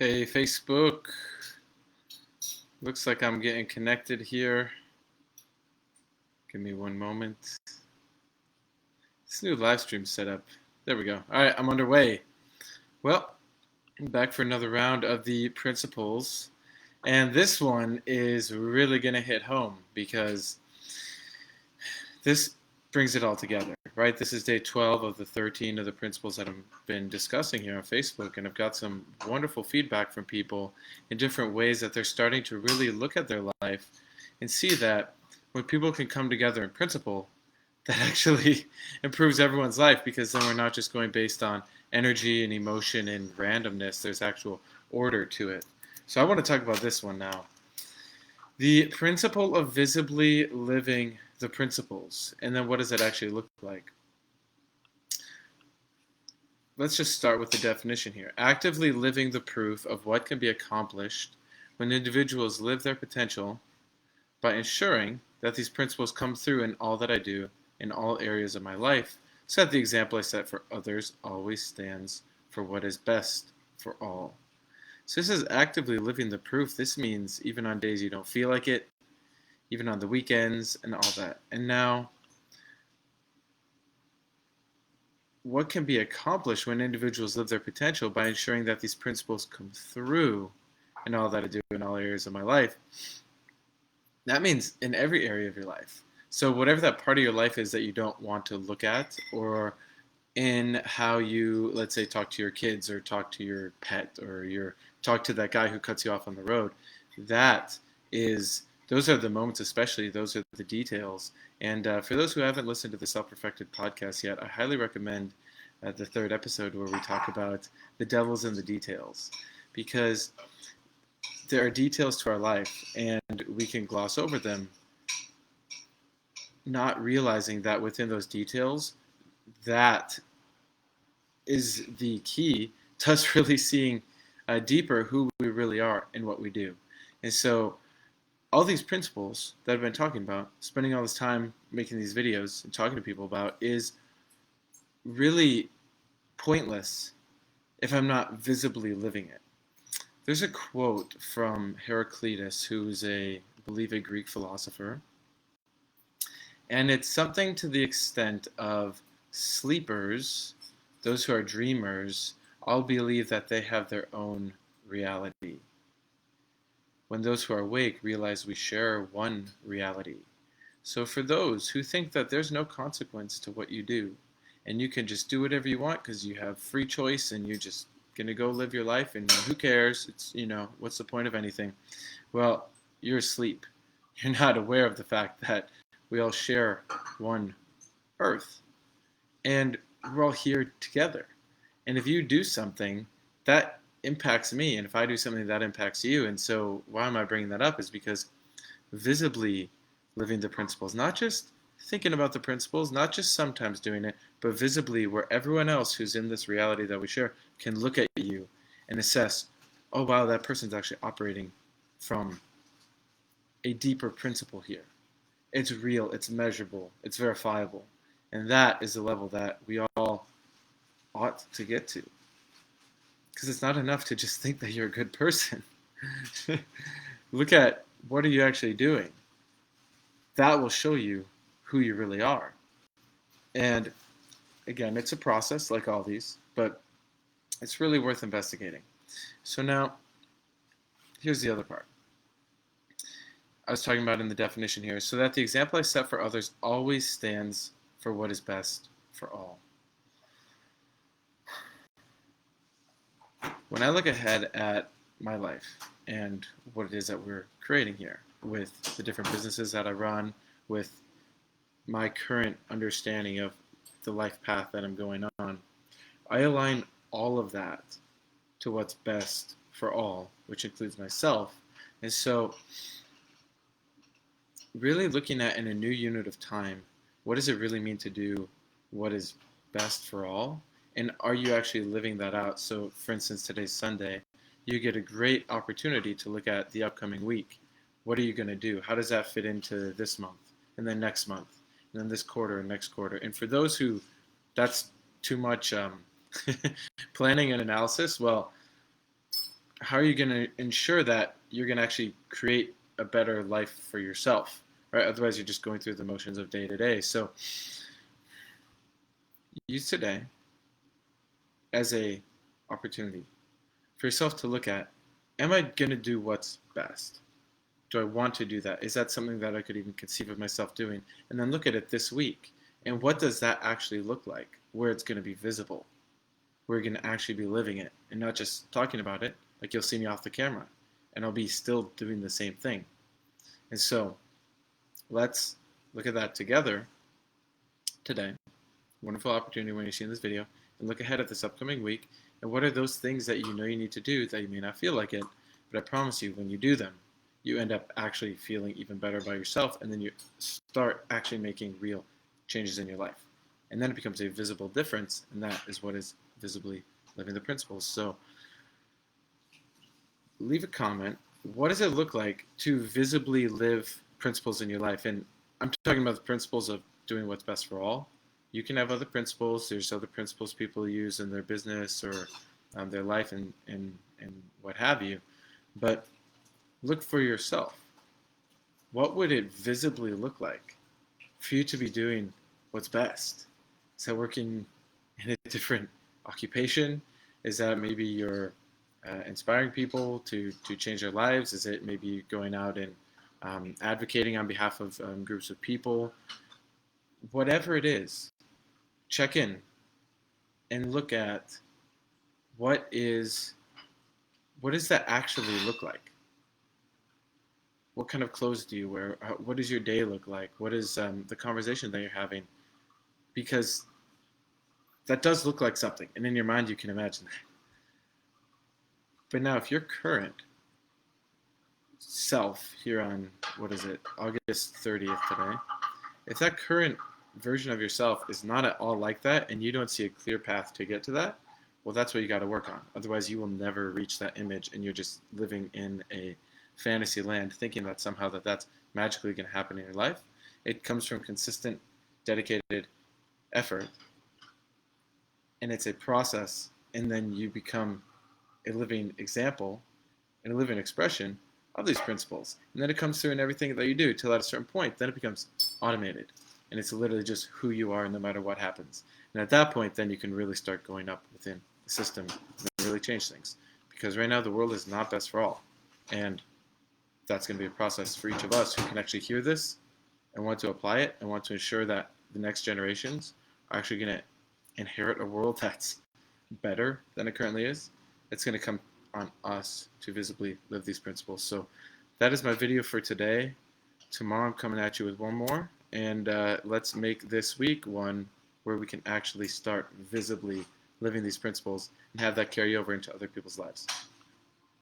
Hey, Facebook. Looks like I'm getting connected here. Give me one moment. This new live stream setup. There we go. All right, I'm underway. Well, I'm back for another round of the principles. And this one is really going to hit home because this brings it all together, right? This is day 12 of the 13 of the principles that I've been discussing here on Facebook, and I've got some wonderful feedback from people in different ways that they're starting to really look at their life and see that when people can come together in principle, that actually improves everyone's life, because then we're not just going based on energy and emotion and randomness. There's actual order to it. So I want to talk about this one now. The principle of visibly living the principles. And then what does it actually look like? Let's just start with the definition here. Actively living the proof of what can be accomplished when individuals live their potential by ensuring that these principles come through in all that I do, in all areas of my life, so that the example I set for others always stands for what is best for all. So this is actively living the proof. This means even on days you don't feel like it, even on the weekends and all that. And now, what can be accomplished when individuals live their potential by ensuring that these principles come through in all that I do in all areas of my life? That means in every area of your life. So whatever that part of your life is that you don't want to look at, or in how you, let's say, talk to your kids or talk to your pet or talk to that guy who cuts you off on the road, those are the moments, especially those are the details. And for those who haven't listened to the Self-Perfected podcast yet, I highly recommend the third episode where we talk about the devil's in the details, because there are details to our life and we can gloss over them, not realizing that within those details, that is the key to us really seeing deeper who we really are and what we do. And so all these principles that I've been talking about, spending all this time making these videos and talking to people about, is really pointless if I'm not visibly living it. There's a quote from Heraclitus, who's I believe, a Greek philosopher, and it's something to the extent of sleepers, those who are dreamers, all believe that they have their own reality, when those who are awake realize we share one reality. So for those who think that there's no consequence to what you do, and you can just do whatever you want because you have free choice and you're just going to go live your life and who cares, it's, what's the point of anything? Well, you're asleep. You're not aware of the fact that we all share one earth, and we're all here together. And if you do something, that impacts me, and if I do something, that impacts you. And so why am I bringing that up is because visibly living the principles, not just thinking about the principles, not just sometimes doing it, but visibly, where everyone else who's in this reality that we share can look at you and assess, oh wow, that person's actually operating from a deeper principle here. It's real, it's measurable, it's verifiable. And that is the level that we all ought to get to. Because it's not enough to just think that you're a good person. Look at, what are you actually doing? That will show you who you really are. And again, it's a process like all these, but it's really worth investigating. So now, here's the other part. I was talking about in the definition here, so that the example I set for others always stands for what is best for all. When I look ahead at my life and what it is that we're creating here, with the different businesses that I run, with my current understanding of the life path that I'm going on, I align all of that to what's best for all, which includes myself. And so really looking at, in a new unit of time, what does it really mean to do what is best for all? And are you actually living that out? So for instance, today's Sunday, you get a great opportunity to look at the upcoming week. What are you going to do? How does that fit into this month, and then next month, and then this quarter and next quarter? And for those who that's too much planning and analysis, well, how are you going to ensure that you're going to actually create a better life for yourself, right? Otherwise, you're just going through the motions of day to day. So use today as a opportunity for yourself to look at, am I going to do what's best? Do I want to do that? Is that something that I could even conceive of myself doing? And then look at it this week. And what does that actually look like? Where it's going to be visible, where you're going to actually be living it and not just talking about it. Like you'll see me off the camera and I'll be still doing the same thing. And so let's look at that together today. Wonderful opportunity when you're seeing this video, and look ahead at this upcoming week. And what are those things that you know you need to do that you may not feel like it, but I promise you, when you do them, you end up actually feeling even better by yourself, and then you start actually making real changes in your life. And then it becomes a visible difference, and that is what is visibly living the principles. So leave a comment. What does it look like to visibly live principles in your life? And I'm talking about the principles of doing what's best for all. You can have other principles. There's other principles people use in their business or their life and what have you. But look for yourself. What would it visibly look like for you to be doing what's best? Is that working in a different occupation? Is that maybe you're inspiring people to change their lives? Is it maybe going out and advocating on behalf of groups of people? Whatever it is, check in and look at what does that actually look like? What kind of clothes do you wear? What does your day look like? What is the conversation that you're having? Because that does look like something, and in your mind you can imagine that. But now if your current self here on, August 30th today, if that current version of yourself is not at all like that and you don't see a clear path to get to that, well, that's what you got to work on. Otherwise, you will never reach that image, and you're just living in a fantasy land thinking that somehow that's magically going to happen in your life. It comes from consistent, dedicated effort, and it's a process, and then you become a living example and a living expression of these principles. And then it comes through in everything that you do till at a certain point, then it becomes automated. And it's literally just who you are no matter what happens. And at that point, then you can really start going up within the system and really change things. Because right now, the world is not best for all. And that's going to be a process for each of us who can actually hear this and want to apply it and want to ensure that the next generations are actually going to inherit a world that's better than it currently is. It's going to come on us to visibly live these principles. So that is my video for today. Tomorrow I'm coming at you with one more. And let's make this week one where we can actually start visibly living these principles and have that carry over into other people's lives.